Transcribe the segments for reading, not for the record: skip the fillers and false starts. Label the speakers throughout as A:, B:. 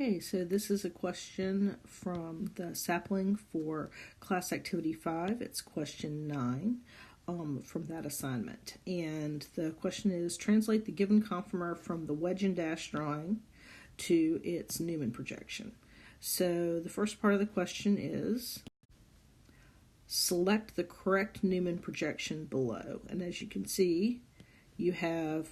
A: Okay, so this is a question from the Sapling for Class Activity 5. It's question 9 from that assignment. And the question is, translate the given conformer from the wedge and dash drawing to its Newman projection. So the first part of the question is, select the correct Newman projection below. And as you can see, you have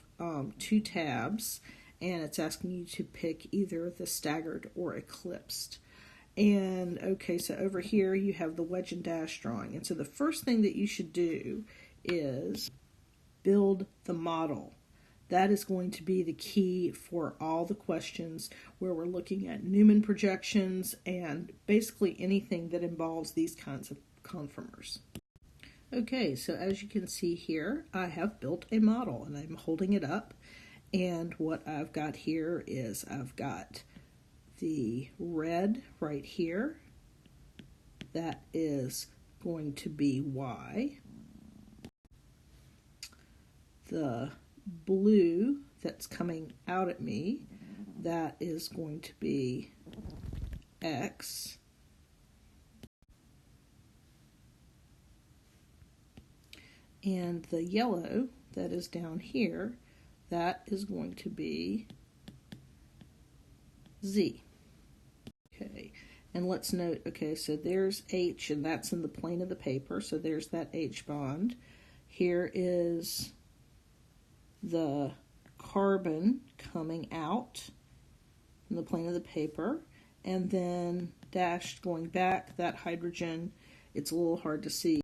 A: two tabs, and it's asking you to pick either the staggered or eclipsed. And okay, so over here you have the wedge and dash drawing. And so the first thing that you should do is build the model. That is going to be the key for all the questions where we're looking at Newman projections and basically anything that involves these kinds of conformers. Okay, so as you can see here, I have built a model and I'm holding it up. And what I've got here is I've got the red right here. That is going to be Y. The blue that's coming out at me, that is going to be X. And the yellow that is down here, that is going to be Z. Okay, and let's note, okay, so there's H, and that's in the plane of the paper, so there's that H bond. Here is the carbon coming out in the plane of the paper, and then dashed going back, that hydrogen, it's a little hard to see.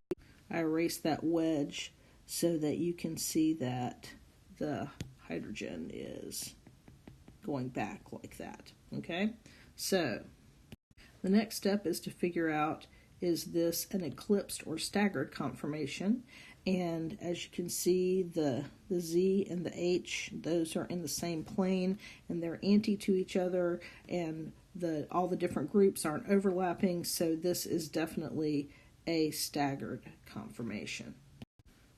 A: I erased that wedge so that you can see that the hydrogen is going back like that. Okay, so the next step is to figure out, is this an eclipsed or staggered conformation? And as you can see, the Z and the H, those are in the same plane and they're anti to each other, and all the different groups aren't overlapping, so this is definitely a staggered conformation.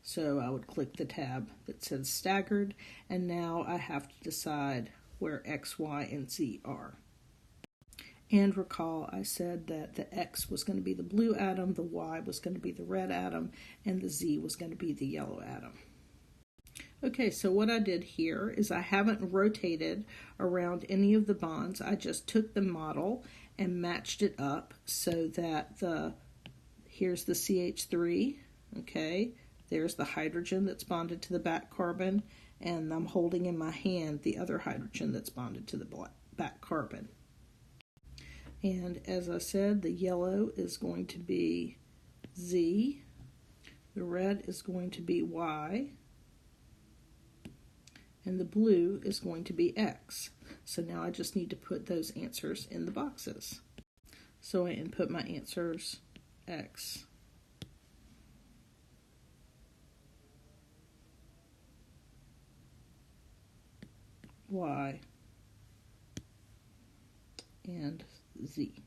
A: So I would click the tab that says staggered, and now I have to decide where X, Y, and Z are. And recall I said that the X was going to be the blue atom, the Y was going to be the red atom, and the Z was going to be the yellow atom. Okay, so what I did here is I haven't rotated around any of the bonds. I just took the model and matched it up so that here's the CH3, okay? There's the hydrogen that's bonded to the back carbon, and I'm holding in my hand the other hydrogen that's bonded to the back carbon. And as I said, the yellow is going to be Z, the red is going to be Y, and the blue is going to be X. So now I just need to put those answers in the boxes. So I input my answers, X, Y, and Z.